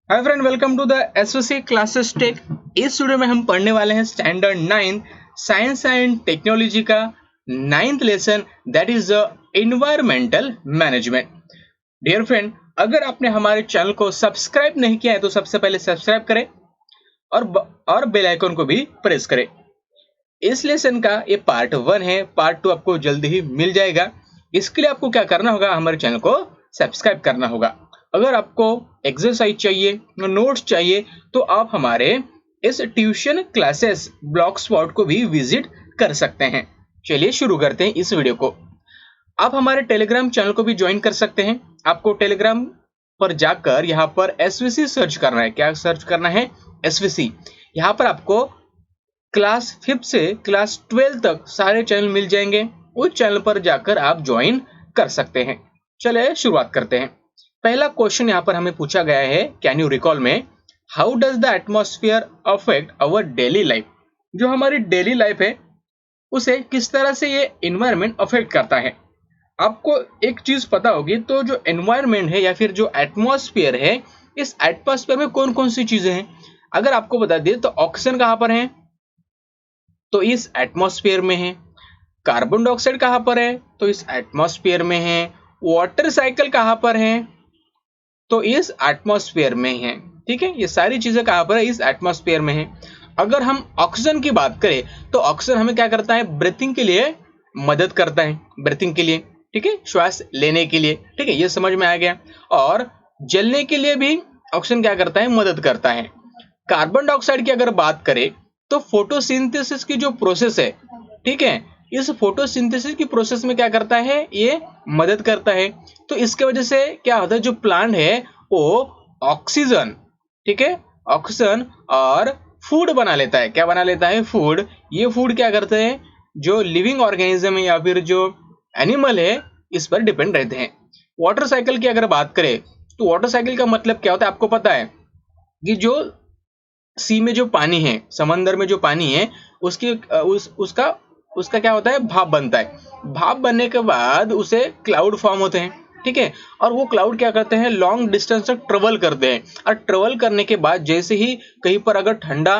Hi friend, welcome to the SOC classes tech. इस वीडियो में हम पढ़ने वाले हैं स्टैंडर्ड 9 साइंस एंड टेक्नोलॉजी का 9th lesson, that is the environmental management. Dear friend, अगर आपने हमारे चैनल को सब्सक्राइब नहीं किया है तो सबसे पहले सब्सक्राइब करें और बेल आइकन को भी प्रेस करें। इस लेसन का ये पार्ट 1 है, पार्ट 2 आपको जल्दी ही मिल जाएगा। इसके लिए आपको क्या करना होगा, हमारे चैनल को सब्सक्राइब करना होगा। अगर आपको एक्सरसाइज चाहिए, नोट्स चाहिए, तो आप हमारे इस ट्यूशन क्लासेस ब्लॉगस्पॉट को भी विजिट कर सकते हैं। चलिए शुरू करते हैं इस वीडियो को। आप हमारे टेलीग्राम चैनल को भी ज्वाइन कर सकते हैं। आपको टेलीग्राम पर जाकर यहाँ पर एसवीसी सर्च करना है। क्या सर्च करना है? एसवीसी। यहाँ पर आपको क्लास 5 से क्लास 12 तक सारे चैनल मिल जाएंगे। उस चैनल पर जाकर आप ज्वाइन कर सकते हैं। चलिए शुरुआत करते हैं। पहला क्वेश्चन यहाँ पर हमें पूछा गया है, कैन यू रिकॉल में, how does the atmosphere affect our daily life. जो हमारी डेली लाइफ है उसे किस तरह से ये एनवायरनमेंट अफेक्ट करता है। आपको एक चीज पता होगी, तो जो एनवायरनमेंट है या फिर जो एटमॉस्फेयर है, इस एटमॉस्फेयर में कौन कौन सी चीजें हैं। अगर आपको बता दें तो ऑक्सीजन कहाँ पर है, तो इस एटमॉस्फेयर में है। कार्बन डाइऑक्साइड कहाँ पर है, तो इस एटमॉस्फेयर में है। वाटर साइकिल कहाँ पर है, तो इस एटमॉस्फेयर में है। ठीक है, ये सारी चीजें कहाँ पर है, इस एटमॉस्फेयर में है। अगर हम ऑक्सीजन की बात करें तो ऑक्सीजन हमें क्या करता है, ब्रीथिंग के लिए मदद करता है, ब्रीथिंग के लिए, ठीक है, श्वास लेने के लिए। ठीक है, ये समझ में आ गया। और जलने के लिए भी ऑक्सीजन क्या करता है, मदद करता है। कार्बन डाइऑक्साइड की अगर बात करें तो फोटोसिंथेसिस की जो प्रोसेस है, ठीक है, इस फोटोसिंथेसिस की प्रोसेस में क्या करता है, ये मदद करता है। तो इसके वजह से क्या होता है, जो प्लांट है वो ऑक्सीजन, ठीक है, ऑक्सीजन और फूड बना लेता है। क्या बना लेता है, फूड। ये फूड क्या करते हैं, जो लिविंग ऑर्गेनिज्म है या फिर जो एनिमल है, इस पर डिपेंड रहते हैं। वाटर साइकिल की अगर बात करें तो वाटर साइकिल का मतलब क्या होता है, आपको पता है कि जो सी में जो पानी है, समंदर में जो पानी है, उसकी उसका क्या होता है, भाप बनता है। भाप बनने के बाद उसे क्लाउड फॉर्म होते हैं, ठीक है। और वो क्लाउड क्या करते हैं, लॉन्ग डिस्टेंस तक ट्रेवल करते हैं। और ट्रेवल करने के बाद जैसे ही कहीं पर अगर ठंडा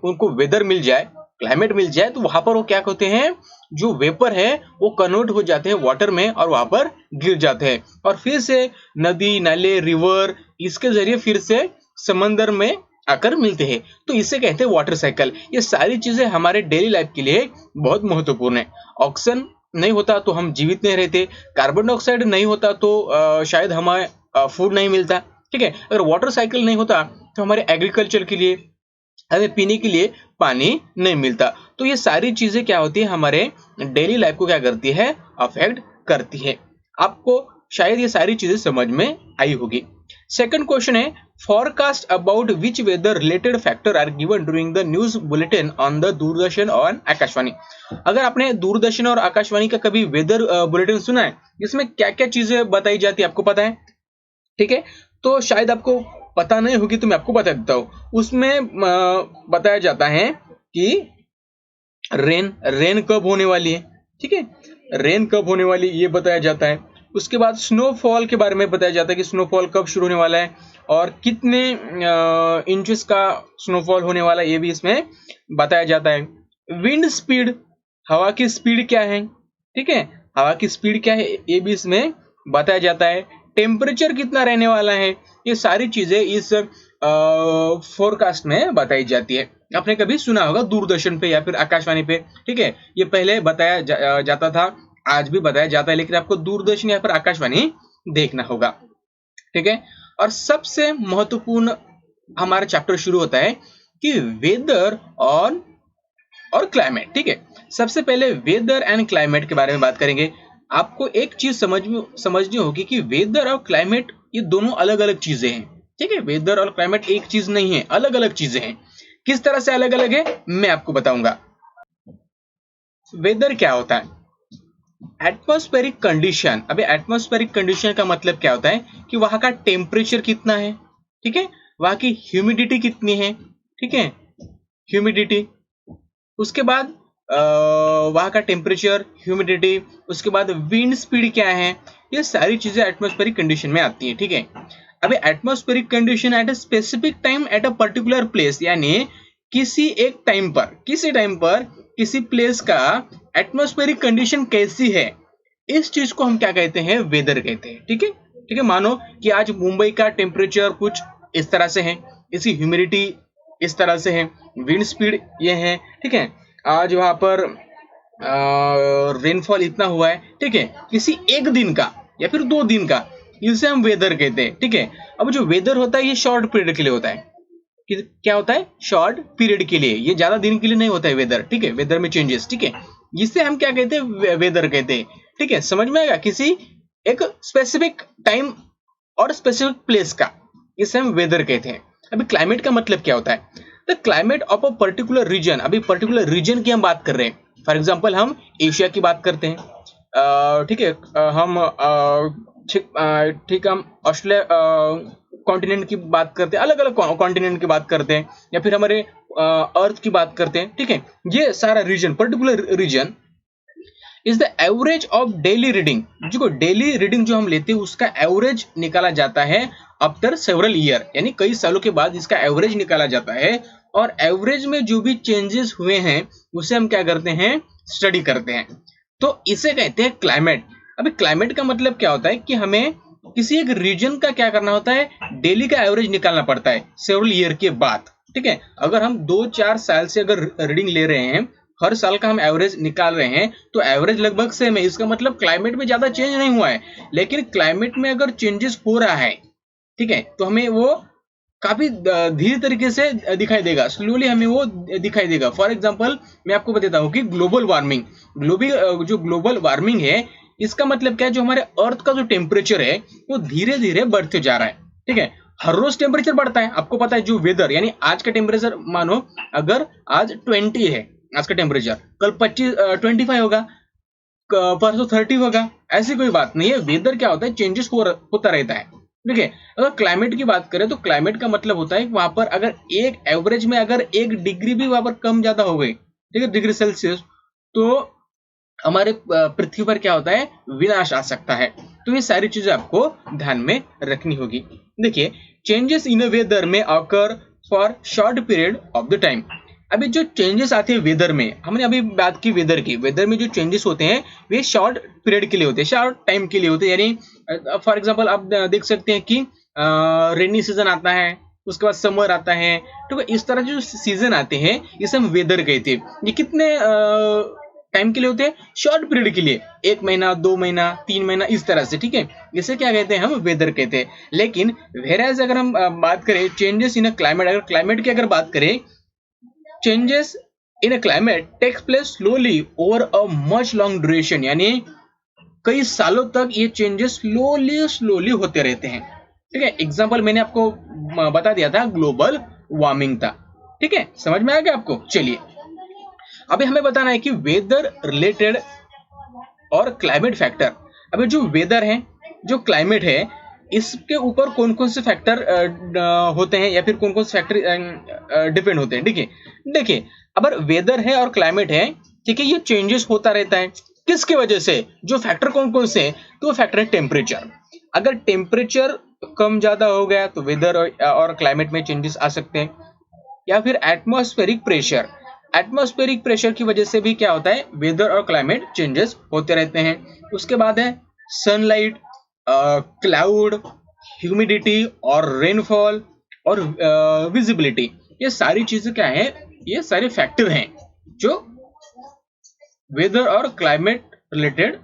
उनको वेदर मिल जाए, क्लाइमेट मिल जाए, तो वहां पर वो क्या कहते हैं, जो वेपर है वो कन्वर्ट हो जाते हैं वाटर में और वहां पर गिर जाते हैं। और फिर से नदी, नाले, रिवर, इसके जरिए फिर से समंदर में आकर मिलते हैं। तो इसे कहते हैं वाटर साइकिल। ये सारी चीजें हमारे डेली लाइफ के लिए बहुत महत्वपूर्ण है। ऑक्सीजन नहीं होता तो हम जीवित नहीं रहते, कार्बन डाइऑक्साइड नहीं होता तो शायद हमें फूड नहीं मिलता, ठीक है। अगर वाटर साइकिल नहीं होता तो हमारे एग्रीकल्चर के लिए, हमें पीने के लिए पानी नहीं मिलता। तो ये सारी चीजें क्या होती है, हमारे डेली लाइफ को क्या करती है, अफेक्ट करती है। आपको शायद ये सारी चीजें समझ में आई होगी। सेकंड क्वेश्चन है, forecast about which weather related factor are given during the news bulletin on the Doordarshan और आकाशवाणी। अगर आपने दूरदर्शन और आकाशवाणी का कभी वेदर बुलेटिन सुना है, इसमें क्या क्या चीजें बताई जाती है, आपको पता है, ठीक है। तो शायद आपको पता नहीं होगी, तो मैं आपको बता देता हूँ। उसमें बताया जाता है कि रेन कब होने वाली है, ठीक है, रेन कब होने वाली ये बताया जाता है। उसके बाद स्नोफॉल के बारे में बताया जाता है कि स्नोफॉल कब शुरू होने वाला है और कितने इंचेस का स्नोफॉल होने वाला है, ये भी इसमें बताया जाता है। विंड स्पीड, हवा की स्पीड क्या है, ठीक है, हवा की स्पीड क्या है, ये भी इसमें बताया जाता है। टेम्परेचर कितना रहने वाला है, ये सारी चीजें इस फोरकास्ट में बताई जाती है। आपने कभी सुना होगा दूरदर्शन पे या फिर आकाशवाणी पे, ठीक है। ये पहले बताया जाता था, आज भी बताया जाता है, लेकिन आपको दूरदर्शन या फिर आकाशवाणी देखना होगा, ठीक है। और सबसे महत्वपूर्ण हमारा चैप्टर शुरू होता है कि वेदर और क्लाइमेट, ठीक है। सबसे पहले वेदर एंड क्लाइमेट के बारे में बात करेंगे। आपको एक चीज समझनी होगी कि वेदर और क्लाइमेट ये दोनों अलग अलग चीजें हैं, ठीक है। वेदर और क्लाइमेट एक चीज नहीं है, अलग अलग चीजें हैं। किस तरह से अलग अलग है, मैं आपको बताऊंगा। वेदर क्या होता है, एटमॉस्फेरिक कंडीशन। अबे एटमॉस्फेरिक कंडीशन का मतलब क्या होता है कि वहां का टेम्परेचर कितना है, ठीक है, वहां की ह्यूमिडिटी कितनी है, ठीक है, ह्यूमिडिटी। उसके बाद वहां का टेम्परेचर, ह्यूमिडिटी, उसके बाद विंड स्पीड क्या है, ये सारी चीजें एटमॉस्फेरिक कंडीशन में आती है, ठीक है। अभी atmospheric condition at a specific time at a particular place, यानी किसी एक टाइम पर, किसी प्लेस का एटमॉस्फेरिक कंडीशन कैसी है, इस चीज को हम क्या कहते हैं, वेदर कहते हैं। ठीक है, ठीक है। मानो कि आज मुंबई का टेम्परेचर कुछ इस तरह से है, इसकी ह्यूमिडिटी इस तरह से है, विंड स्पीड ये है, ठीक है। आज वहां पर रेनफॉल इतना हुआ है, ठीक है, किसी एक दिन का या फिर 2 दिन का, इसे हम वेदर कहते हैं। ठीक है। अब जो वेदर होता है ये शॉर्ट पीरियड के लिए होता है। क्या होता है, शॉर्ट पीरियड के लिए, ये ज्यादा दिन के लिए नहीं होता है वेदर। ठीक है, वेदर में चेंजेस, ठीक है, जिससे हम क्या कहते हैं, वेदर कहते हैं। ठीक है, समझ में आएगा, किसी एक स्पेसिफिक टाइम और स्पेसिफिक प्लेस का, इसे हम वेदर कहते हैं। अभी क्लाइमेट का मतलब क्या होता है, the climate of a particular region. अभी पर्टिकुलर रीजन की हम बात कर रहे हैं। फॉर एग्जाम्पल हम एशिया की बात करते हैं, ठीक है, ठीक हम ऑस्ट्रेलिया कॉन्टिनेंट की बात करते हैं, अलग अलग कॉन्टिनेंट की बात करते हैं, या फिर हमारे अर्थ की बात करते हैं। ठीक है, ये सारा region, particular region is the average of daily reading. जो डेली रीडिंग जो हम लेते हैं उसका एवरेज निकाला जाता है आफ्टर सेवरल ईयर, यानी कई सालों के बाद इसका एवरेज निकाला जाता है, और एवरेज में जो भी चेंजेस हुए हैं उसे हम क्या करते हैं, स्टडी करते हैं। तो इसे कहते हैं क्लाइमेट। अभी क्लाइमेट का मतलब क्या होता है कि हमें किसी एक रीजन का क्या करना होता है, डेली का एवरेज निकालना पड़ता है सेवरल ईयर के बाद। ठीक है, अगर हम 2-4 साल से अगर रीडिंग ले रहे हैं, हर साल का हम एवरेज निकाल रहे हैं, तो एवरेज लगभग सेम है। इसका मतलब क्लाइमेट में ज्यादा चेंज नहीं हुआ है, लेकिन क्लाइमेट में अगर चेंजेस हो रहा है, ठीक है, तो हमें वो काफी धीरे तरीके से दिखाई देगा, स्लोली हमें वो दिखाई देगा। फॉर एग्जांपल मैं आपको बताता हूँ कि ग्लोबल वार्मिंग, जो ग्लोबल वार्मिंग है, इसका मतलब क्या है, जो हमारे अर्थ का जो टेम्परेचर है वो धीरे धीरे बढ़ते जा रहा है। ठीक है, हर रोज टेम्परेचर बढ़ता है, आपको पता है। जो वेदर, यानी आज का टेम्परेचर, मानो अगर आज 20 है आज का टेम्परेचर, कल 25 होगा, परसों 30 होगा, ऐसी कोई बात नहीं है। वेदर क्या होता है, चेंजेस होता रहता है। ठीक है, अगर क्लाइमेट की बात करें तो क्लाइमेट का मतलब होता है वहां पर अगर एक एवरेज में अगर 1 डिग्री भी वहां पर कम ज्यादा हो गई, ठीक है, डिग्री सेल्सियस, तो हमारे पृथ्वी पर क्या होता है, विनाश आ सकता है। तो ये सारी चीजें आपको ध्यान में रखनी होगी। देखिए, चेंजेस इन वेदर में occur for short period of the time. अभी जो चेंजेस आते हैं वेदर में, हमने अभी बात की वेदर की, वेदर में जो चेंजेस होते हैं वे शॉर्ट पीरियड के लिए होते हैं, शॉर्ट टाइम के लिए होते हैं। यानी फॉर एग्जांपल आप देख सकते हैं कि रेनी सीजन आता है, उसके बाद समर आता है, तो इस तरह जो सीजन आते हैं इसे हम वेदर कहते हैं। ये कितने टाइम के लिए होते हैं, शॉर्ट पीरियड के लिए, 1 महीना, 2 महीना, 3 महीना, इस तरह से। ठीक है, इसे क्या कहते हैं, हम वेदर कहते हैं। लेकिन वेराज अगर हम बात करें चेंजेस इन अ क्लाइमेट, अगर क्लाइमेट की अगर बात करें, changes in a climate takes place slowly over a much long duration, यानी कई सालों तक ये चेंजेस स्लोली होते रहते हैं। ठीक है, एग्जांपल मैंने आपको बता दिया था, ग्लोबल वार्मिंग था। ठीक है, समझ में आ गया आपको। चलिए, अभी हमें बताना है कि वेदर रिलेटेड और क्लाइमेट फैक्टर। अभी जो वेदर है, जो क्लाइमेट है, इसके ऊपर कौन कौन से फैक्टर होते हैं, या फिर कौन कौन से फैक्टर डिपेंड होते हैं। ठीक है, देखिए, अगर वेदर है और क्लाइमेट है, ठीक है, ये चेंजेस होता रहता है। किसकी वजह से, जो फैक्टर कौन कौन से हैं, तो वो फैक्टर है टेम्परेचर। अगर टेम्परेचर कम ज्यादा हो गया तो वेदर और क्लाइमेट में चेंजेस आ सकते हैं। या फिर एटमॉस्फेरिक प्रेशर, एटमॉस्फेरिक प्रेशर की वजह से भी क्या होता है, वेदर और क्लाइमेट चेंजेस होते रहते हैं। उसके बाद है सनलाइट, क्लाउड, ह्यूमिडिटी और रेनफॉल और विजिबिलिटी। ये सारी चीजें क्या है, ये सारे फैक्टर हैं जो वेदर और क्लाइमेट रिलेटेड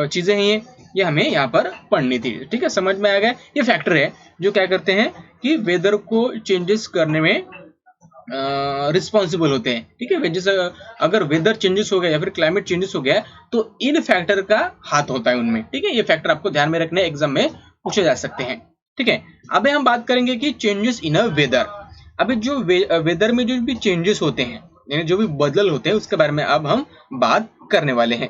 चीजें हैं, ये हमें यहाँ पर पढ़नी थी। ठीक है, समझ में आ गया। ये फैक्टर है जो क्या करते हैं कि वेदर को चेंजेस करने में रिस्पॉन्सिबल होते हैं। ठीक है, जैसे अगर वेदर चेंजेस हो गया या फिर क्लाइमेट चेंजेस हो गया, तो इन फैक्टर का हाथ होता है उनमें। ठीक है, ये फैक्टर आपको ध्यान में रखने, एग्जाम में पूछे जा सकते हैं। ठीक है, अभी हम बात करेंगे कि चेंजेस इन अ वेदर। अभी जो वेदर में जो भी चेंजेस होते हैं, यानी जो भी बदल होते हैं, उसके बारे में अब हम बात करने वाले हैं।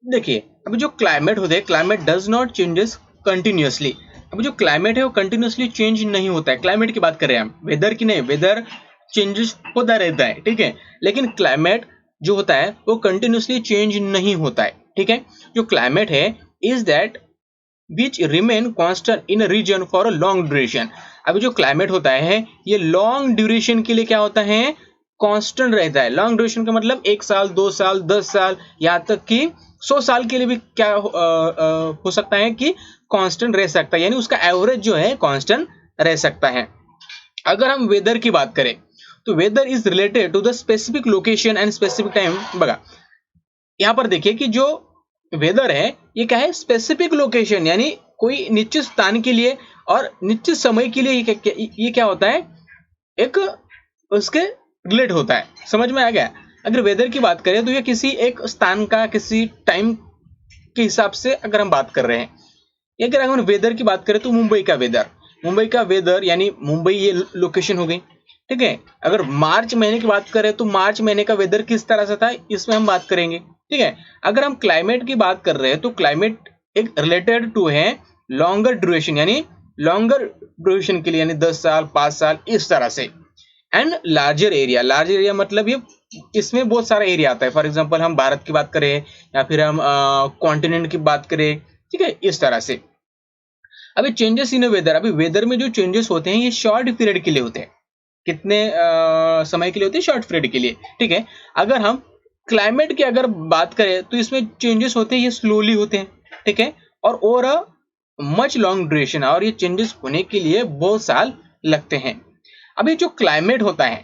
देखिए, अभी जो क्लाइमेट होते हैं, climate does not changes continuously. अभी जो क्लाइमेट है वो कंटिन्यूअसली चेंज नहीं होता है। क्लाइमेट की बात करें हम, वेदर की नहीं, वेदर चेंजेस होता रहता है। ठीक है, लेकिन क्लाइमेट जो होता है वो कंटिन्यूअसली चेंज नहीं होता है। ठीक है, जो क्लाइमेट है is that which remain constant in region for a long duration. अभी जो क्लाइमेट होता है ये लॉन्ग ड्यूरेशन के लिए क्या होता है, कांस्टेंट रहता है। लॉन्ग ड्यूरेशन का मतलब 1 साल 2 साल 10 साल यहाँ तक कि 100 साल के लिए भी क्या हो सकता है कि कांस्टेंट रह सकता है, यानी उसका एवरेज जो है कांस्टेंट रह सकता है। अगर हम वेदर की बात करें तो weather is related to the specific location and specific time. बघा यहाँ पर देखिए कि जो वेदर है ये क्या है, स्पेसिफिक लोकेशन यानी कोई निश्चित स्थान के लिए और निश्चित समय के लिए ये क्या होता है, एक उसके रिलेट होता है। समझ में आ गया। अगर वेदर की बात करें तो ये किसी एक स्थान का किसी टाइम के हिसाब से अगर हम बात कर रहे हैं, अगर हम वेदर की बात करें तो मुंबई का वेदर यानी मुंबई ये लोकेशन हो गई, ठीक है। अगर मार्च महीने की बात करें तो मार्च महीने का वेदर किस तरह से था इसमें हम बात करेंगे, ठीक है। अगर हम क्लाइमेट की बात कर रहे हैं तो क्लाइमेट एक रिलेटेड टू है लॉन्गर ड्यूरेशन, यानी लॉन्गर ड्यूरेशन के लिए यानी 10 साल 5 साल इस तरह से। एंड लार्जर एरिया मतलब ये इसमें बहुत सारा एरिया आता है। फॉर एग्जांपल हम भारत की बात करें या फिर हम कॉन्टिनेंट की बात करें, ठीक है, इस तरह से। अभी चेंजेस इन वेदर, अभी वेदर में जो चेंजेस होते हैं ये शॉर्ट पीरियड के लिए होते हैं। कितने समय के लिए होते हैं, शॉर्ट पीरियड के लिए, ठीक है। अगर हम क्लाइमेट की अगर बात करें तो इसमें चेंजेस होते हैं ये स्लोली होते हैं, ठीक है, और over a much long duration, और ये चेंजेस होने के लिए बहुत साल लगते हैं। अभी जो क्लाइमेट होता है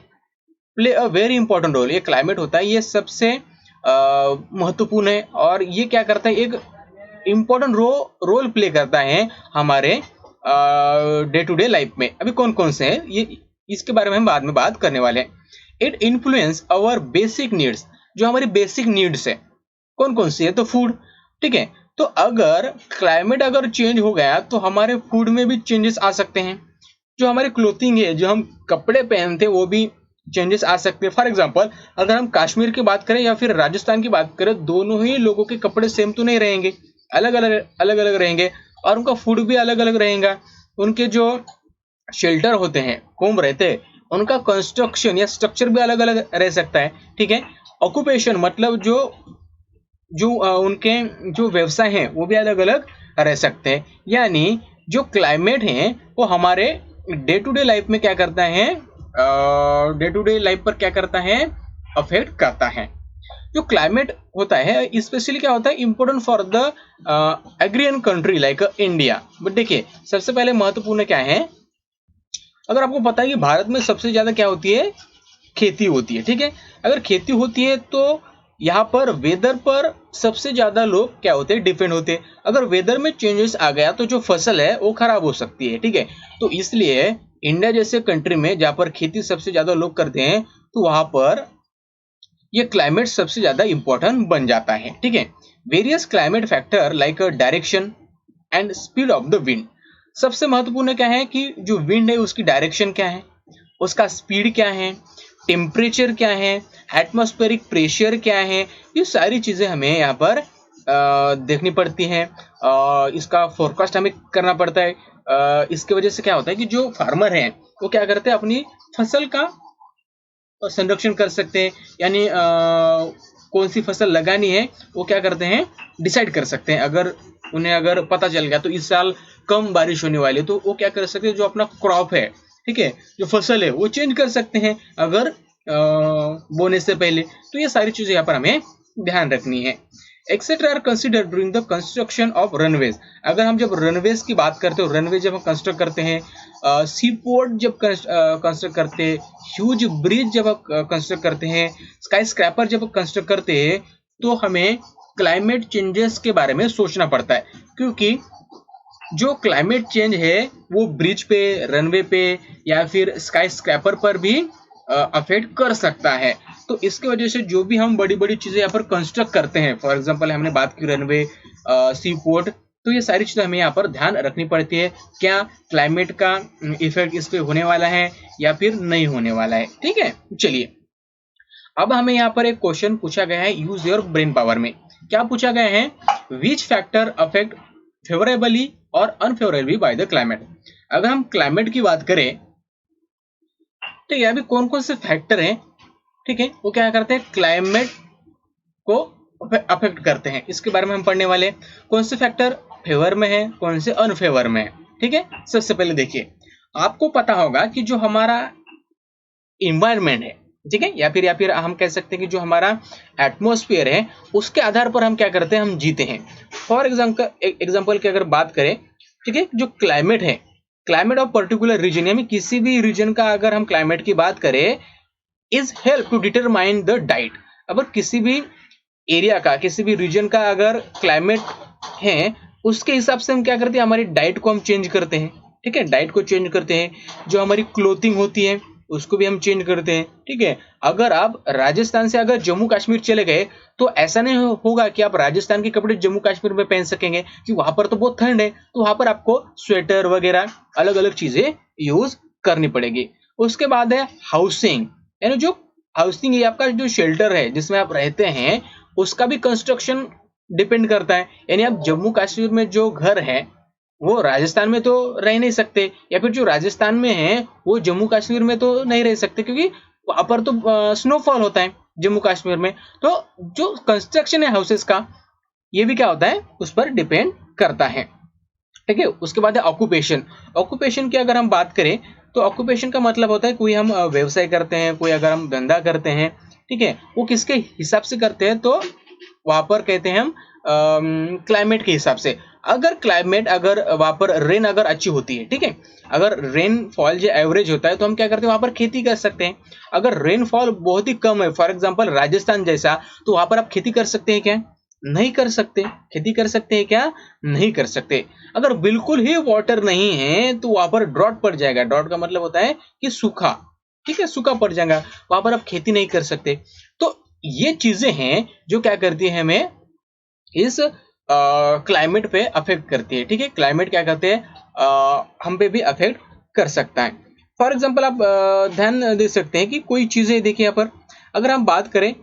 play a very important role, ये क्लाइमेट होता है ये सबसे महत्वपूर्ण है और ये क्या करता है, एक इंपॉर्टेंट रोल प्ले करता है हमारे डे टू डे लाइफ में। अभी कौन कौन से हैं ये, इसके बारे में हम बाद में बात करने वाले हैं। It influence our basic needs, जो हमारी बेसिक नीड्स है कौन कौन सी है, तो फूड, ठीक है। तो अगर क्लाइमेट अगर चेंज हो गया तो हमारे फूड में भी चेंजेस आ सकते हैं। जो हमारी क्लोथिंग है, जो हम कपड़े पहनते हैं वो भी चेंजेस आ सकते हैं। फॉर एग्जांपल अगर हम कश्मीर की बात करें या फिर राजस्थान की बात करें, दोनों ही लोगों के कपड़े सेम तो नहीं रहेंगे, अलग अलग रहेंगे और उनका फूड भी अलग अलग रहेगा। उनके जो शेल्टर होते हैं, होम रहते हैं, उनका कंस्ट्रक्शन या स्ट्रक्चर भी अलग अलग रह सकता है, ठीक है। ऑक्यूपेशन मतलब जो जो उनके जो व्यवसाय हैं वो भी अलग अलग रह सकते हैं। यानी जो क्लाइमेट है वो हमारे डे टू डे लाइफ में क्या करता है, डे टू डे लाइफ पर क्या करता है, अफेक्ट करता है। जो क्लाइमेट होता है स्पेशली क्या होता है, important for the agrarian country like India. But देखिए सबसे पहले महत्वपूर्ण क्या है, अगर आपको पता है कि भारत में सबसे ज्यादा क्या होती है, खेती होती है, ठीक है। अगर खेती होती है तो यहाँ पर वेदर पर सबसे ज्यादा लोग क्या होते हैं, डिपेंड होते हैं। अगर वेदर में चेंजेस आ गया तो जो फसल है वो खराब हो सकती है, ठीक है। तो इसलिए इंडिया जैसे कंट्री में जहाँ पर खेती सबसे ज्यादा लोग करते हैं तो वहां पर ये क्लाइमेट सबसे ज्यादा इंपॉर्टेंट बन जाता है, ठीक है। Various climate factor like direction and speed of the wind, सबसे महत्वपूर्ण क्या है कि जो विंड है उसकी डायरेक्शन क्या है, उसका स्पीड क्या है, टेम्परेचर क्या है, एटमॉस्फेरिक प्रेशर क्या है, ये सारी चीजें हमें यहाँ पर देखनी पड़ती हैं। इसका फोरकास्ट हमें करना पड़ता है। इसकी वजह से क्या होता है कि जो फार्मर हैं वो क्या करते हैं, अपनी फसल का संरक्षण कर सकते हैं, यानी कौन सी फसल लगानी है वो क्या करते हैं, डिसाइड कर सकते हैं। अगर उन्हें अगर पता चल गया तो इस साल कम बारिश होने वाली है तो वो क्या कर सकते हैं, जो अपना क्रॉप है, ठीक है, जो फसल है वो चेंज कर सकते हैं अगर बोने से पहले। तो ये सारी चीजें यहाँ पर हमें ध्यान रखनी है। Etcetera are consider during the construction of runways, अगर हम जब रनवेज की बात करते हो, रनवे जब हम कंस्ट्रक्ट करते हैं, सी पोर्ट जब कंस्ट्रक्ट करते हैं, ह्यूज ब्रिज जब कंस्ट्रक्ट करते हैं, स्काई स्क्रैपर जब कंस्ट्रक्ट करते हैं, तो हमें क्लाइमेट चेंजेस के बारे में सोचना पड़ता है। क्योंकि जो क्लाइमेट चेंज है वो ब्रिज पे, रनवे पे या फिर स्काई स्क्रैपर पर भी अफेक्ट कर सकता है। तो इसके वजह से जो भी हम बड़ी बड़ी चीजें यहाँ पर कंस्ट्रक्ट करते हैं, फॉर एग्जांपल हमने बात की रनवे, सी पोर्ट, तो ये सारी चीजें हमें यहाँ पर ध्यान रखनी पड़ती है, क्या क्लाइमेट का इफेक्ट इस पे होने वाला है या फिर नहीं होने वाला है, ठीक है। चलिए अब हमें यहाँ पर एक क्वेश्चन पूछा गया है, यूज योर ब्रेन पावर में क्या पूछा गया है, विच फैक्टर अफेक्ट फेवरेबली और अनफेवरेबली बाय द क्लाइमेट। अगर हम क्लाइमेट की बात करें तो यहाँ भी कौन कौन से फैक्टर हैं, ठीक है, वो क्या करते हैं, क्लाइमेट को अफेक्ट करते हैं, इसके बारे में हम पढ़ने वाले हैं। कौन से फैक्टर फेवर में है, कौन से अनफेवर में है। ठीक है, सबसे पहले देखिए, आपको पता होगा कि जो हमारा इन्वायरमेंट है, ठीक है, या फिर हम कह सकते हैं कि जो हमारा एटमॉस्फेयर है, उसके आधार पर हम क्या करते हैं, हम जीते हैं। फॉर एग्जाम्पल की अगर बात करें, ठीक है, जो क्लाइमेट है, क्लाइमेट ऑफ पर्टिकुलर रीजन, यानी किसी भी रीजन का अगर हम क्लाइमेट की बात करें, is help to determine the diet. अगर किसी भी एरिया का, किसी भी रीजन का अगर क्लाइमेट है, उसके हिसाब से हम क्या करते हैं, हमारी डाइट को हम चेंज करते हैं। ठीक है, डाइट को चेंज करते हैं, जो हमारी क्लोथिंग होती है उसको भी हम चेंज करते हैं। ठीक है, अगर आप राजस्थान से अगर जम्मू कश्मीर चले गए, तो ऐसा नहीं होगा कि आप राजस्थान के कपड़े जम्मू कश्मीर में पहन सकेंगे, कि वहां पर तो बहुत ठंड है, तो वहां पर आपको स्वेटर वगैरह अलग अलग चीजें यूज करनी पड़ेगी। उसके बाद है हाउसिंग, यानी जो हाउसिंग है, आपका जो शेल्टर है जिसमें आप रहते हैं, उसका भी कंस्ट्रक्शन डिपेंड करता है। यानी आप जम्मू कश्मीर में जो घर है, वो राजस्थान में तो रह नहीं सकते, या फिर जो राजस्थान में है वो जम्मू कश्मीर में तो नहीं रह सकते, क्योंकि वहां पर तो स्नोफॉल होता है जम्मू कश्मीर में। तो जो कंस्ट्रक्शन है हाउसेस का, ये भी क्या होता है, उस पर डिपेंड करता है। ठीक है, उसके बाद है ऑक्यूपेशन। ऑक्यूपेशन की अगर हम बात करें, तो ऑक्यूपेशन का मतलब होता है कोई हम व्यवसाय करते हैं, कोई अगर हम धंधा करते हैं, ठीक है, वो किसके हिसाब से करते हैं, तो वहां पर कहते हैं हम क्लाइमेट के हिसाब से। अगर क्लाइमेट, अगर वहां पर रेन अगर अच्छी होती है, ठीक है, अगर रेनफॉल जो एवरेज होता है, तो हम क्या करते हैं, वहां पर खेती कर सकते हैं। अगर रेनफॉल बहुत ही कम है, फॉर एग्जांपल राजस्थान जैसा, तो वहां पर आप खेती कर सकते हैं क्या, नहीं कर सकते। खेती कर सकते हैं क्या, नहीं कर सकते। अगर बिल्कुल ही वाटर नहीं है, तो वहां पर ड्रॉट पड़ जाएगा। ड्रॉट का मतलब होता है कि सूखा, ठीक है, सूखा पड़ जाएगा, वहां पर आप खेती नहीं कर सकते। तो ये चीजें हैं जो क्या करती है, हमें इस क्लाइमेट पे अफेक्ट करती है। ठीक है, क्लाइमेट क्या करते हैं, हम पे भी अफेक्ट कर सकता है। फॉर एग्जाम्पल आप ध्यान दे सकते हैं कि कोई चीजें देखिए, यहाँ पर अगर हम बात करें,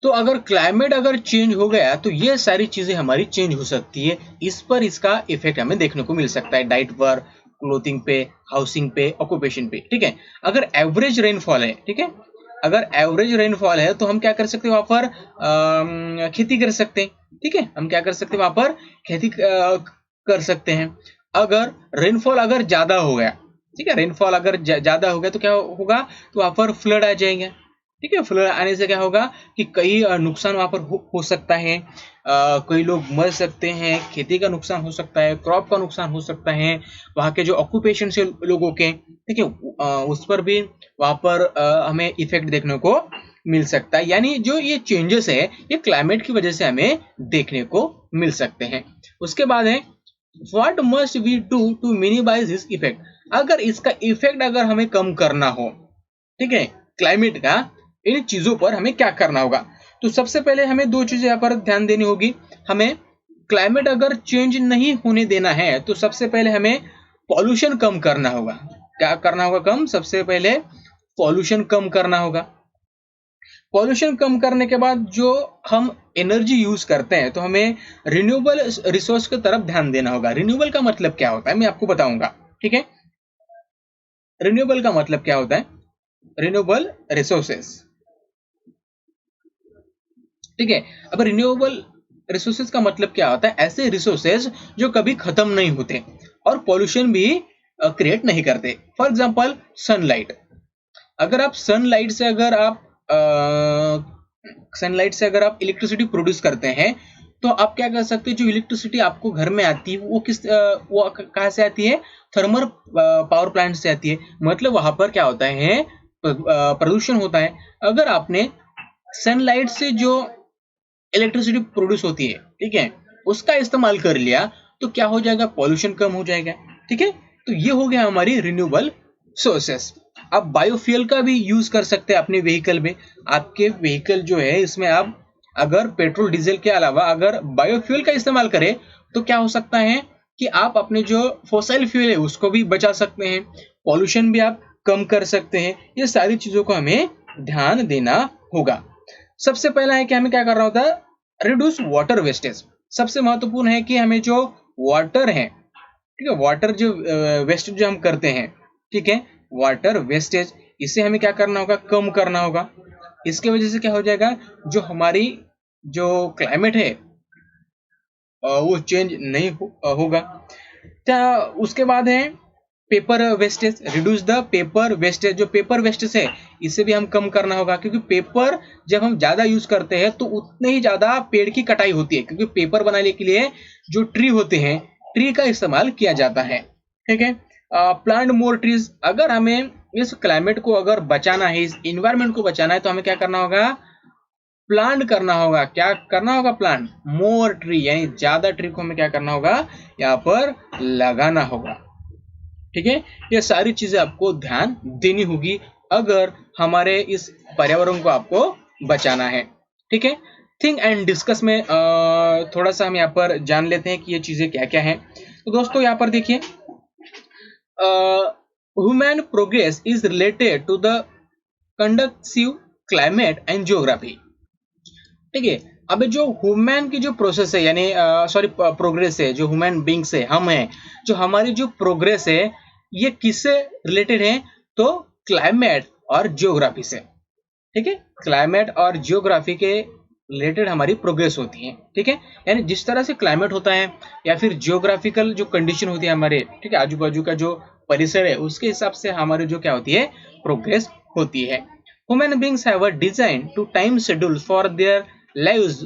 तो अगर क्लाइमेट अगर चेंज हो गया, तो ये सारी चीजें हमारी चेंज हो सकती है। इस पर इसका इफेक्ट हमें देखने को मिल सकता है, डाइट पर, क्लोथिंग पे, हाउसिंग पे, ऑक्यूपेशन पे। ठीक है, अगर एवरेज रेनफॉल है, ठीक है, अगर एवरेज रेनफॉल है, तो हम क्या कर सकते हैं, वहां पर खेती कर सकते हैं। ठीक है, हम क्या कर सकते हैं, वहां पर खेती कर सकते हैं। अगर रेनफॉल अगर ज्यादा हो गया, ठीक है, रेनफॉल अगर ज्यादा हो गया, तो क्या होगा, तो वहां पर फ्लड आ जाएंगे। ठीक है, फ्लड आने से क्या होगा कि कई नुकसान वहां पर हो सकता है, कई लोग मर सकते हैं, खेती का नुकसान हो सकता है, क्रॉप का नुकसान हो सकता है, वहां के जो ऑक्यूपेशन से लोगों के, ठीक है, उस पर भी वहां पर हमें इफेक्ट देखने को मिल सकता है। यानी जो ये चेंजेस है, ये क्लाइमेट की वजह से हमें देखने को मिल सकते हैं। उसके बाद है, what must we do to minimise this effect. अगर इसका इफेक्ट अगर हमें कम करना हो, ठीक है, क्लाइमेट का, इन चीजों पर हमें क्या करना होगा। तो सबसे पहले हमें दो चीजें यहाँ पर ध्यान देनी होगी। हमें क्लाइमेट अगर चेंज नहीं होने देना है, तो सबसे पहले हमें पॉल्यूशन कम करना होगा। क्या करना होगा, कम, सबसे पहले पॉल्यूशन कम करना होगा। पॉल्यूशन कम करने के बाद जो हम एनर्जी यूज करते हैं, तो हमें रिन्यूएबल रिसोर्स की तरफ ध्यान देना होगा। रिन्यूएबल का मतलब क्या होता है, मैं आपको बताऊंगा। ठीक है, रिन्यूएबल का मतलब क्या होता है, रिन्यूएबल रिसोर्सेस। ठीक है, अब रिन्यूएबल रिसोर्सेज का मतलब क्या होता है, ऐसे रिसोर्सेज जो कभी खत्म नहीं होते और पॉल्यूशन भी क्रिएट नहीं करते। For example sunlight. अगर आप सनलाइट से अगर आप इलेक्ट्रिसिटी प्रोड्यूस करते हैं, तो आप क्या कर सकते हैं, जो इलेक्ट्रिसिटी आपको घर में आती है, वो कहाँ से आती है, थर्मल पावर प्लांट से आती है। मतलब वहां पर क्या होता है, प्रदूषण होता है। अगर आपने सनलाइट से जो इलेक्ट्रिसिटी प्रोड्यूस होती है, ठीक है, उसका इस्तेमाल कर लिया, तो क्या हो जाएगा, पॉल्यूशन कम हो जाएगा। ठीक है, तो ये हो गया हमारी रिन्यूएबल सोर्सेस। आप बायोफ्यूल का भी यूज कर सकते हैं अपने व्हीकल में। आपके व्हीकल जो है, इसमें आप अगर पेट्रोल डीजल के अलावा अगर बायोफ्यूल का इस्तेमाल करें, तो क्या हो सकता है कि आप अपने जो फॉसिल फ्यूल है उसको भी बचा सकते हैं, पॉल्यूशन भी आप कम कर सकते हैं। ये सारी चीजों को हमें ध्यान देना होगा। सबसे पहला है कि हमें क्या करना होता है, रिड्यूस वाटर वेस्टेज। सबसे महत्वपूर्ण है कि हमें जो वाटर है, ठीक है, वाटर जो वेस्टेज जो हम करते हैं, ठीक है, वाटर वेस्टेज, इसे हमें क्या करना होगा, कम करना होगा। इसके वजह से क्या हो जाएगा, जो हमारी जो क्लाइमेट है वो चेंज नहीं होगा। उसके बाद है paper wastage, reduce the paper wastage. जो पेपर वेस्टेज है इसे भी हम कम करना होगा, क्योंकि पेपर जब हम ज्यादा यूज करते हैं तो उतने ही ज्यादा पेड़ की कटाई होती है, क्योंकि पेपर बनाने के लिए जो ट्री होते हैं, ट्री का इस्तेमाल किया जाता है। ठीक है, प्लांट मोर ट्रीज। अगर हमें इस क्लाइमेट को अगर बचाना है, इस इन्वायरमेंट को बचाना है, तो हमें क्या करना होगा, प्लांट करना होगा। क्या करना होगा, प्लांट मोर ट्री, यानी ज्यादा ट्री को हमें क्या करना होगा, यहाँ पर लगाना होगा। ठीक है, ये सारी चीजें आपको ध्यान देनी होगी अगर हमारे इस पर्यावरण को आपको बचाना है। ठीक है, थिंक एंड डिस्कस में थोड़ा सा हम यहाँ पर जान लेते हैं कि ये चीजें क्या क्या हैं। तो दोस्तों यहाँ पर देखिए, human progress is related to the conducive climate and geography. ठीक है, अब जो ह्यूमन की जो प्रोसेस है, यानी सॉरी प्रोग्रेस है, जो ह्यूमन बींग्स है, हम हैं, जो हमारी जो प्रोग्रेस है ये किससे रिलेटेड है, तो क्लाइमेट और जियोग्राफी से। ठीक है, क्लाइमेट और जियोग्राफी के रिलेटेड हमारी प्रोग्रेस होती है। ठीक है, यानी जिस तरह से क्लाइमेट होता है या फिर जियोग्राफिकल जो कंडीशन होती है हमारे, ठीक है, आजू बाजू का जो परिसर है, उसके हिसाब से हमारी जो क्या होती है, प्रोग्रेस होती है। Human beings have a design to time schedule for their lives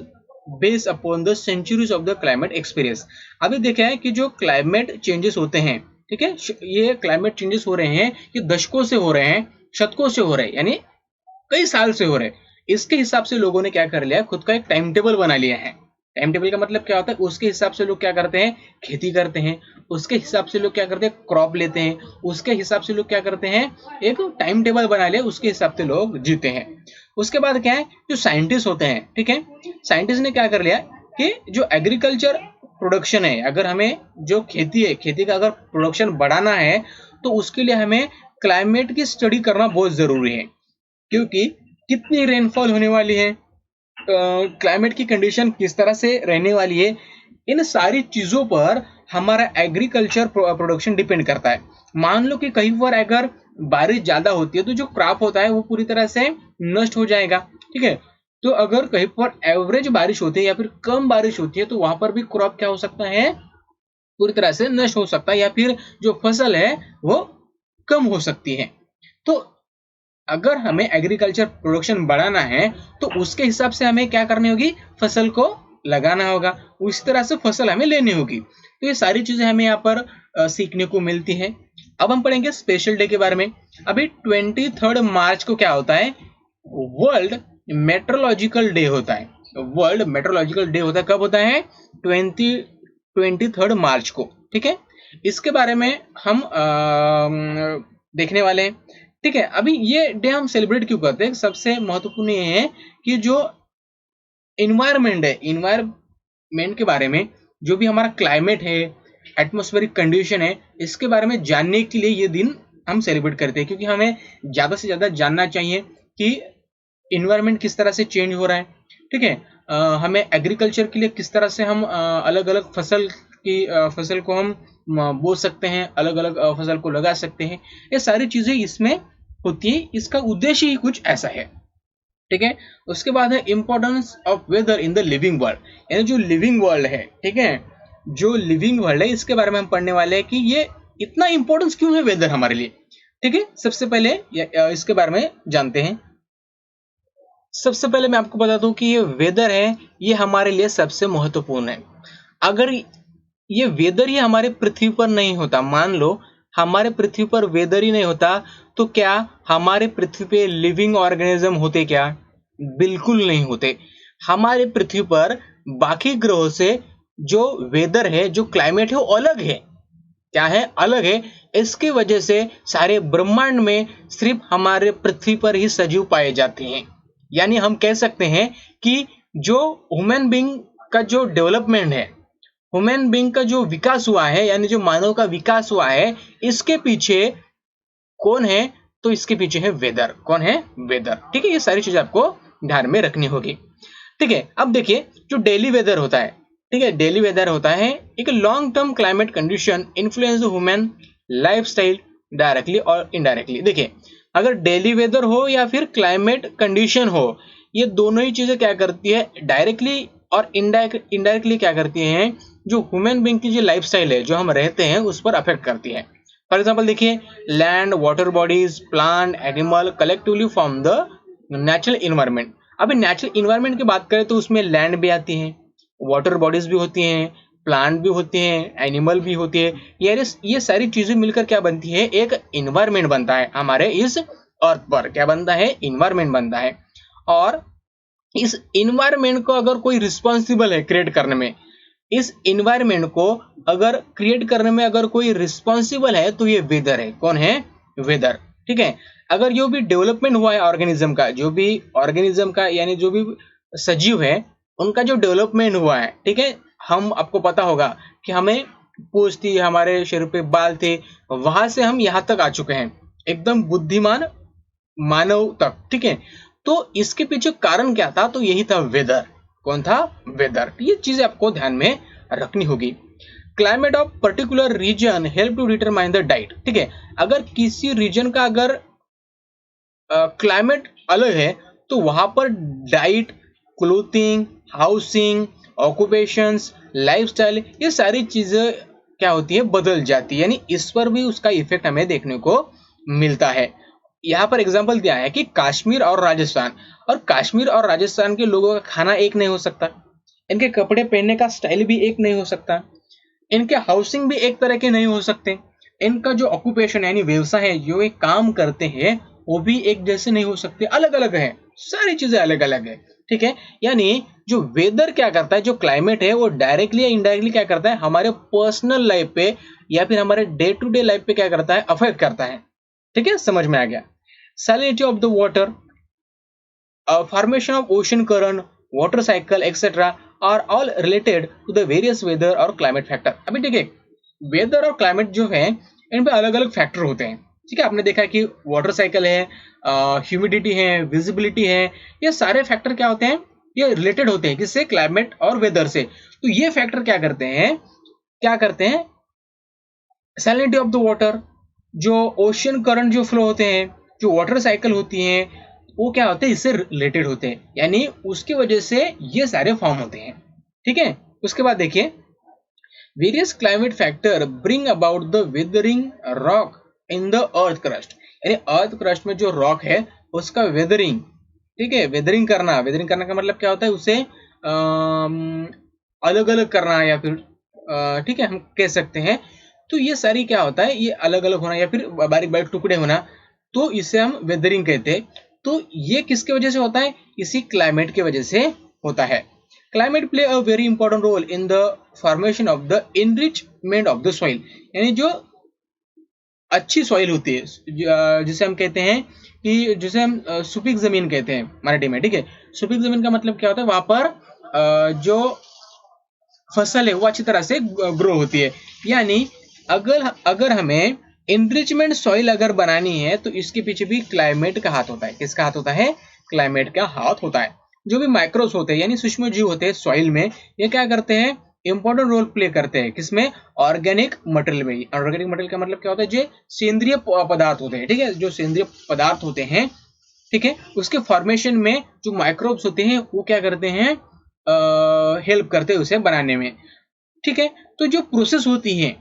based upon the centuries of the climate experience। अभी देखा है कि जो क्लाइमेट चेंजेस होते हैं, ठीक है, ये क्लाइमेट चेंजेस हो रहे हैं, ये दशकों से हो रहे हैं, शतकों से हो रहे हैं, यानी कई साल से हो रहे हैं। इसके हिसाब से लोगों ने क्या कर लिया, खुद का एक टाइम टेबल बना लिया है। टाइम टेबल का मतलब क्या होता है, उसके हिसाब से लोग क्या करते हैं, खेती करते हैं, उसके हिसाब से लोग क्या करते हैं, क्रॉप लेते हैं, उसके हिसाब से लोग क्या करते हैं, एक टाइम टेबल बना लिया, उसके हिसाब से लोग जीते हैं। उसके बाद क्या है, जो साइंटिस्ट होते हैं, ठीक है, साइंटिस्ट ने क्या कर लिया कि जो एग्रीकल्चर प्रोडक्शन है, अगर हमें जो खेती है, खेती का अगर प्रोडक्शन बढ़ाना है, तो उसके लिए हमें क्लाइमेट की स्टडी करना बहुत जरूरी है, क्योंकि कितनी रेनफॉल होने वाली है, क्लाइमेट की कंडीशन किस तरह से रहने वाली है, इन सारी चीजों पर हमारा एग्रीकल्चर प्रोडक्शन डिपेंड करता है। मान लो कि कहीं पर अगर बारिश ज्यादा होती है तो जो क्रॉप होता है वो पूरी तरह से नष्ट हो जाएगा। ठीक है, तो अगर कहीं पर एवरेज बारिश होती है या फिर कम बारिश होती है तो वहां पर भी क्रॉप क्या हो सकता है, पूरी तरह से नष्ट हो सकता है, या फिर जो फसल है वो कम हो सकती है। तो अगर हमें एग्रीकल्चर प्रोडक्शन बढ़ाना है तो उसके हिसाब से हमें क्या करनी होगी, फसल को लगाना होगा, उस तरह से फसल हमें लेनी होगी। तो ये सारी चीजें हमें यहाँ पर सीखने को मिलती है। अब हम पढ़ेंगे स्पेशल डे के बारे में। अभी 23 मार्च को क्या होता है, वर्ल्ड मेट्रोलॉजिकल डे होता है। वर्ल्ड मेट्रोलॉजिकल डे होता है, कब होता है, 23 मार्च को। ठीक है, इसके बारे में हम देखने वाले हैं। ठीक है, अभी ये डे हम सेलिब्रेट क्यों करते हैं, सबसे महत्वपूर्ण ये है कि जो इन्वायरमेंट है, इन्वायरमेंट के बारे में, जो भी हमारा क्लाइमेट है, एटमॉस्फेरिक कंडीशन है, इसके बारे में जानने के लिए ये दिन हम सेलिब्रेट करते हैं, क्योंकि हमें ज्यादा से ज्यादा जानना चाहिए कि इन्वायरमेंट किस तरह से चेंज हो रहा है। ठीक है, हमें एग्रीकल्चर के लिए किस तरह से हम अलग अलग फसल को हम बो सकते हैं, अलग अलग फसल को लगा सकते हैं, ये सारी चीजें इसमें होती है। इसका उद्देश्य ही कुछ ऐसा है। ठीक है, उसके बाद है importance of weather in the living world, यानी जो लिविंग वर्ल्ड है, ठीक है, जो लिविंग वर्ल्ड है, इसके बारे में हम पढ़ने वाले हैं कि ये इतना इंपॉर्टेंस क्यों है वेदर हमारे लिए। ठीक है, सबसे पहले इसके बारे में जानते हैं। सबसे पहले मैं आपको बता दूं कि ये वेदर है, ये हमारे लिए सबसे महत्वपूर्ण है। अगर ये वेदर ही हमारे पृथ्वी पर नहीं होता, मान लो हमारे पृथ्वी पर वेदर ही नहीं होता, तो क्या हमारे पृथ्वी पे लिविंग ऑर्गेनिज्म होते क्या, बिल्कुल नहीं होते। हमारे पृथ्वी पर बाकी ग्रहों से जो वेदर है, जो क्लाइमेट है, वो अलग है। क्या है, अलग है। इसकी वजह से सारे ब्रह्मांड में सिर्फ हमारे पृथ्वी पर ही सजीव पाए जाते हैं। यानी हम कह सकते हैं कि जो ह्यूमन बीइंग का जो डेवलपमेंट है, ह्यूमन बीइंग का जो विकास हुआ है, यानी जो मानव का विकास हुआ है, इसके पीछे कौन है, तो इसके पीछे है वेदर। कौन है, वेदर। ठीक है, ये सारी चीजें आपको ध्यान में रखनी होगी। ठीक है, अब देखिए जो डेली वेदर होता है, ठीक है, डेली वेदर होता है एक long term climate condition influence human lifestyle directly और इनडायरेक्टली। देखिए अगर डेली वेदर हो या फिर क्लाइमेट कंडीशन हो, ये दोनों ही चीजें क्या करती है, डायरेक्टली और इनडायरेक्टली क्या करती हैं, जो ह्यूमन बीइंग की जो लाइफस्टाइल है, जो हम रहते हैं, उस पर अफेक्ट करती है। फॉर एग्जाम्पल देखिए, land, water bodies, plant, animal collectively form the natural environment. अभी नेचुरल इन्वायरमेंट की बात करें तो उसमें लैंड भी आती है, वाटर बॉडीज भी होती हैं, प्लांट भी होते हैं, एनिमल भी होती है। ये सारी चीजें मिलकर क्या बनती है, एक इन्वायरमेंट बनता है हमारे इस अर्थ पर। क्या बनता है, इन्वायरमेंट बनता है। और इस इन्वायरमेंट को अगर कोई रिस्पॉन्सिबल है क्रिएट करने में, इस इन्वायरमेंट को अगर क्रिएट करने में अगर कोई रिस्पॉन्सिबल है, तो ये वेदर है। कौन है, वेदर। ठीक है। अगर जो भी डेवलपमेंट हुआ है ऑर्गेनिज्म का, जो भी ऑर्गेनिज्म का यानी जो भी सजीव है, उनका जो डेवलपमेंट हुआ है, ठीक है, हम आपको पता होगा कि हमें पूंछ थी, हमारे शरीर पे बाल थे, वहां से हम यहाँ तक आ चुके हैं, एकदम बुद्धिमान मानव तक। ठीक है। तो इसके पीछे कारण क्या था, तो यही था वेदर। कौन था, वेदर। ये चीजें आपको ध्यान में रखनी होगी। Climate of particular region help to determine the diet. ठीक है। अगर किसी रीजन का अगर क्लाइमेट अलग है, तो वहां पर diet, clothing, housing, occupations, lifestyle, ये सारी चीजें क्या होती है, बदल जाती है। यानी इस पर भी उसका इफेक्ट हमें देखने को मिलता है। यहाँ पर एग्जांपल दिया है कि कश्मीर और राजस्थान, और कश्मीर और राजस्थान के लोगों का खाना एक नहीं हो सकता, इनके कपड़े पहनने का स्टाइल भी एक नहीं हो सकता, इनके हाउसिंग भी एक तरह के नहीं हो सकते, इनका जो ऑक्यूपेशन यानी व्यवसाय है, जो ये काम करते हैं, वो भी एक जैसे नहीं हो सकते, अलग अलग है, सारी चीजें अलग अलग है। ठीक है। यानी जो वेदर क्या करता है, जो क्लाइमेट है, वो डायरेक्टली या इनडायरेक्टली क्या करता है, हमारे पर्सनल लाइफ पे या फिर हमारे डे टू डे लाइफ पे क्या करता है, अफेक्ट करता है। ठीक है, समझ में आ गया। salinity of the water, formation of ocean current, water cycle, etc. are all related to the various weather और climate factor। अभी देखिए, वेदर और क्लाइमेट जो है, इन पे अलग अलग फैक्टर होते हैं। ठीक है। आपने देखा कि वाटर साइकिल है, ह्यूमिडिटी है, विजिबिलिटी है, ये सारे फैक्टर क्या होते हैं, ये रिलेटेड होते हैं किससे, क्लाइमेट और वेदर से। तो ये फैक्टर क्या करते हैं, सैलिनिटी ऑफ द वाटर, जो ओशियन करंट जो फ्लो होते हैं, जो वाटर साइकिल होती हैं, वो क्या होते हैं, इससे रिलेटेड होते हैं, यानी उसकी वजह से ये सारे फॉर्म होते हैं। ठीक है। उसके बाद देखिए, various climate factor bring about the weathering rock in the earth crust. यानी अर्थ क्रस्ट में जो रॉक है, उसका वेदरिंग, ठीक है, वेदरिंग करना का मतलब क्या होता है, उसे अलग अलग करना, या फिर ठीक है, हम कह सकते हैं। तो ये सारी क्या होता है, ये अलग अलग होना या फिर बारीक बारीक टुकड़े होना, तो इसे हम वेदरिंग कहते हैं। तो ये किसके वजह से होता है, इसी क्लाइमेट की वजह से होता है। Climate play a very important role in the formation of the enrichment of the soil. यानी जो अच्छी सॉइल होती है, जिसे हम कहते हैं कि जिसे हम सुपीक जमीन कहते हैं मराठी में। ठीक है। सुपीक जमीन का मतलब क्या होता है, वहां पर जो फसल है वो अच्छी तरह से ग्रो होती है। यानी अगर हमें इनरिचमेंट सॉइल अगर बनानी है, तो इसके पीछे भी क्लाइमेट का हाथ होता है। किसका हाथ होता है, क्लाइमेट का हाथ होता है। जो भी माइक्रोब्स होते हैं यानी सूक्ष्म जीव होते हैं सॉइल में, ये क्या करते हैं, इंपॉर्टेंट रोल प्ले करते हैं किसमें, ऑर्गेनिक मटेरियल में। ऑर्गेनिक मटेरियल का मतलब क्या होता है, जो सेंद्रीय पदार्थ होते हैं। ठीक है। जो सेंद्रीय पदार्थ होते हैं, ठीक है, उसके फॉर्मेशन में जो माइक्रोब्स होते हैं, वो क्या करते हैं, हेल्प करते हैं उसे बनाने में। ठीक है। तो जो प्रोसेस होती है,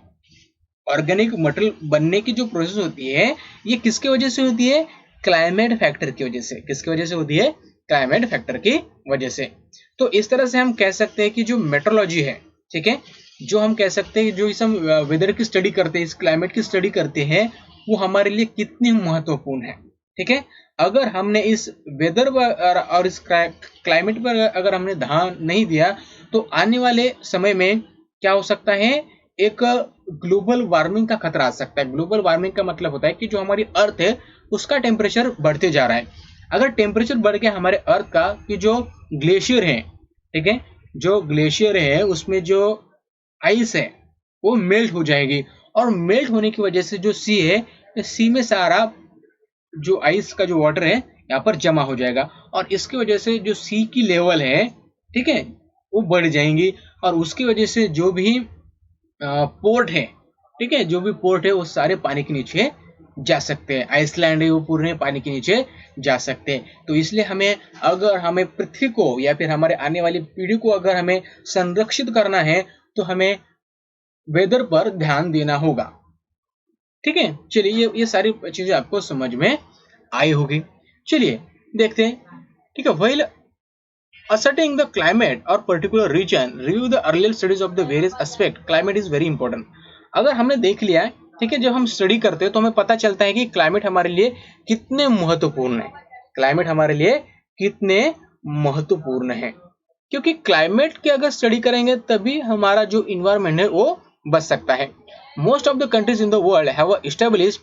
ऑर्गेनिक मटेरियल बनने की जो प्रोसेस होती है, ये किसके वजह से होती है, क्लाइमेट फैक्टर की वजह से। किसकी वजह से होती है, क्लाइमेट फैक्टर की वजह से। तो इस तरह से हम कह सकते हैं कि जो मेट्रोलॉजी है, ठीक है, जो हम कह सकते हैं, जो इस हम वेदर की स्टडी करते हैं, इस क्लाइमेट की स्टडी करते हैं, वो हमारे लिए कितनी महत्वपूर्ण है। ठीक है। अगर हमने इस वेदर और इस क्लाइमेट पर अगर हमने ध्यान नहीं दिया, तो आने वाले समय में क्या हो सकता है, एक ग्लोबल वार्मिंग का खतरा आ सकता है। ग्लोबल वार्मिंग का मतलब होता है कि जो हमारी अर्थ है, उसका टेम्परेचर बढ़ते जा रहा है। अगर टेम्परेचर बढ़ गया हमारे अर्थ का, कि जो ग्लेशियर है, ठीक है, जो ग्लेशियर है उसमें जो आइस है, वो मेल्ट हो जाएगी, और मेल्ट होने की वजह से जो सी है, सी में सारा जो आइस का जो वाटर है यहाँ पर जमा हो जाएगा, और इसकी वजह से जो सी की लेवल है, ठीक है, वो बढ़ जाएंगी, और उसकी वजह से जो भी पोर्ट है, ठीक है, जो भी पोर्ट है, वो सारे पानी के नीचे जा सकते हैं। आइसलैंड है वो पूरे पानी के नीचे जा सकते हैं। तो इसलिए हमें, अगर हमें पृथ्वी को या फिर हमारे आने वाली पीढ़ी को अगर हमें संरक्षित करना है तो हमें वेदर पर ध्यान देना होगा। ठीक है, चलिए ये सारी चीजें आपको समझ में आई होगी। चलिए देखते हैं। ठीक है, while ascertaining the climate or particular region, review the earlier studies of the various aspect. Climate is very important. अगर हमने देख लिया है, ठीक है, जब हम स्टडी करते हैं तो हमें पता चलता है कि क्लाइमेट हमारे लिए कितने महत्वपूर्ण है। क्लाइमेट हमारे लिए कितने महत्वपूर्ण है, क्योंकि क्लाइमेट की अगर स्टडी करेंगे तभी हमारा जो इन्वायरमेंट है वो बच सकता है। Most of the countries in the world have established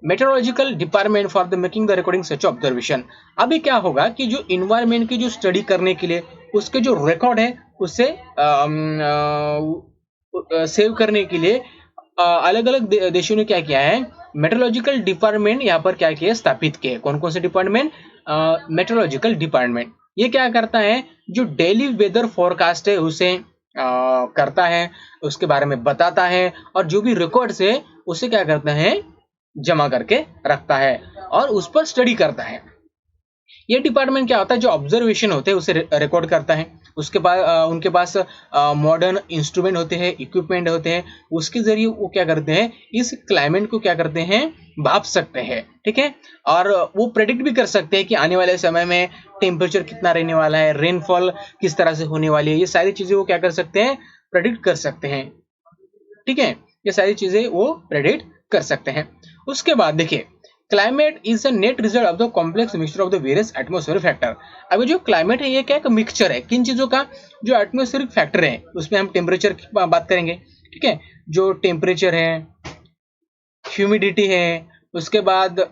meteorological department for the making the recording such observation. अभी क्या होगा कि जो इन्वायरमेंट की जो स्टडी करने के लिए उसके जो रिकॉर्ड है उससे सेव करने के लिए अलग अलग देशों ने क्या किया है, मेट्रोलॉजिकल डिपार्टमेंट यहाँ पर क्या किया, स्थापित किए। कौन कौन से डिपार्टमेंट? Meteorological department. ये क्या करता है, जो डेली वेदर फोरकास्ट है उसे करता है, उसके बारे में बताता है, और जो भी रिकॉर्ड्स है उसे क्या करता है, जमा करके रखता है और उस पर स्टडी करता है। ये डिपार्टमेंट क्या होता है, जो ऑब्जर्वेशन होते हैं उसे रिकॉर्ड करता है। उसके बाद उनके पास मॉडर्न इंस्ट्रूमेंट होते हैं, इक्विपमेंट होते हैं, उसके जरिए वो क्या करते हैं, इस क्लाइमेट को क्या करते हैं, भाप सकते हैं। ठीक है, और वो प्रेडिक्ट भी कर सकते हैं कि आने वाले समय में टेम्परेचर कितना रहने वाला है, रेनफॉल किस तरह से होने वाली है। ये सारी चीजें वो क्या कर सकते हैं, प्रेडिक्ट कर सकते हैं। ठीक है, ये सारी चीजें वो प्रेडिक्ट कर सकते हैं। उसके बाद देखिए, climate is a net result of the complex mixture of the various atmospheric factor. अभी जो क्लाइमेट है ये क्या, एक मिक्सचर है किन चीजों का, जो एटमॉस्फेरिक फैक्टर है उसमें हम टेम्परेचर की बात करेंगे। ठीक है, जो टेम्परेचर है, ह्यूमिडिटी है, उसके बाद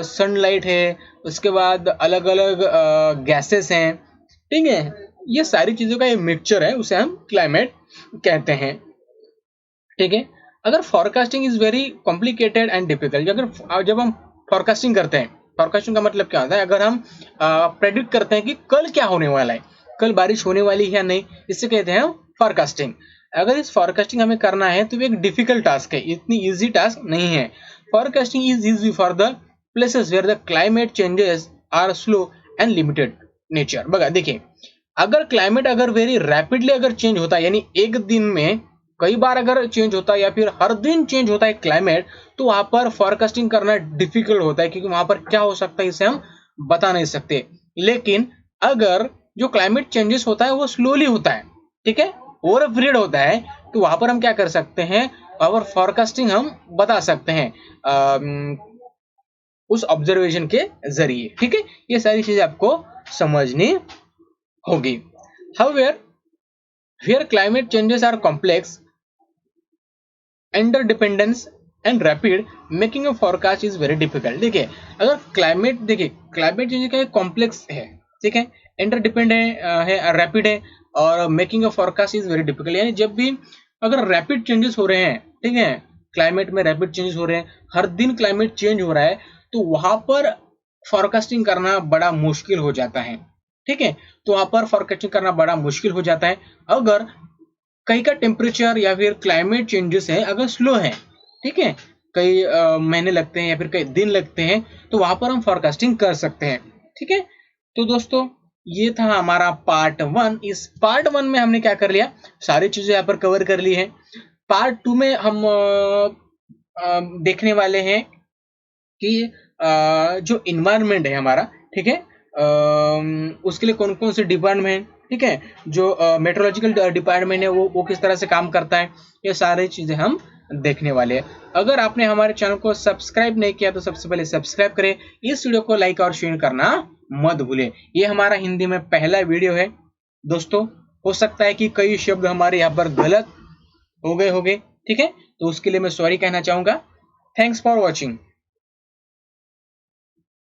सनलाइट है, उसके बाद अलग अलग गैसेस हैं। ठीक है, ये सारी चीजों का ये मिक्सचर है, उसे हम क्लाइमेट कहते हैं। ठीक है, अगर forecasting is very complicated and difficult, अगर जब हम फॉरकास्टिंग करते हैं, फॉरकास्टिंग का मतलब क्या होता है, अगर हम प्रेडिक्ट करते हैं कि कल क्या होने वाला है, कल बारिश होने वाली है या नहीं, इससे कहते हैं फॉरकास्टिंग। अगर इस फॉरकास्टिंग हमें करना है तो एक डिफिकल्ट टास्क है, इतनी इजी टास्क नहीं है। Forecasting is easy for the places where the climate changes are slow and limited nature. बघा देखिए, अगर क्लाइमेट अगर वेरी रैपिडली अगर चेंज होता है, यानी एक दिन में कई बार अगर चेंज होता है या फिर हर दिन चेंज होता है क्लाइमेट, तो वहां पर फॉरकास्टिंग करना डिफिकल्ट होता है, क्योंकि वहां पर क्या हो सकता है इसे हम बता नहीं सकते। लेकिन अगर जो क्लाइमेट चेंजेस होता है वो स्लोली होता है, ठीक है, ओवर अ पीरियड होता है, तो वहां पर हम क्या कर सकते हैं, और फॉरकास्टिंग हम बता सकते हैं उस ऑब्जर्वेशन के जरिए। ठीक है, ये सारी चीजें आपको समझनी होगी। However here climate changes are complex, interdependence and rapid, making a forecast is very difficult. देखिए, अगर क्लाइमेट, देखिए क्लाइमेट चेंज का कॉम्प्लेक्स है, ठीक है, इंटरडिपेंडेंट है, रैपिड है, और making a forecast is very difficult. यानी जब भी अगर रैपिड चेंजेस हो रहे हैं, ठीक है, क्लाइमेट में रैपिड चेंजेस हो रहे हैं, हर दिन क्लाइमेट चेंज हो रहा है, तो वहां पर फॉरकास्टिंग करना बड़ा मुश्किल हो जाता है। ठीक है, तो वहां पर फॉरकास्टिंग करना बड़ा मुश्किल हो जाता है। अगर कहीं का टेम्परेचर या फिर क्लाइमेट चेंजेस है अगर स्लो है, ठीक है, कई महीने लगते हैं या फिर कई दिन लगते हैं, तो वहां पर हम फॉरकास्टिंग कर सकते हैं। ठीक है, तो दोस्तों ये था हमारा पार्ट 1। इस पार्ट 1 में हमने क्या कर लिया, सारी चीजें यहाँ पर कवर कर ली है। पार्ट 2 में हम देखने वाले हैं कि जो इन्वायरमेंट है हमारा, ठीक है, उसके लिए कौन कौन से डिपार्टमेंट, ठीक है, जो मेट्रोलॉजिकल डिपार्टमेंट है वो किस तरह से काम करता है, ये सारी चीजें हम देखने वाले हैं। अगर आपने हमारे चैनल को सब्सक्राइब नहीं किया तो सबसे पहले सब्सक्राइब करें, इस वीडियो को लाइक और शेयर करना मत भूलें। ये हमारा हिंदी में पहला वीडियो है दोस्तों, हो सकता है कि कई शब्द हमारे यहाँ पर गलत हो गए होंगे, ठीक है, तो उसके लिए मैं सॉरी कहना चाहूंगा। Thanks for watching.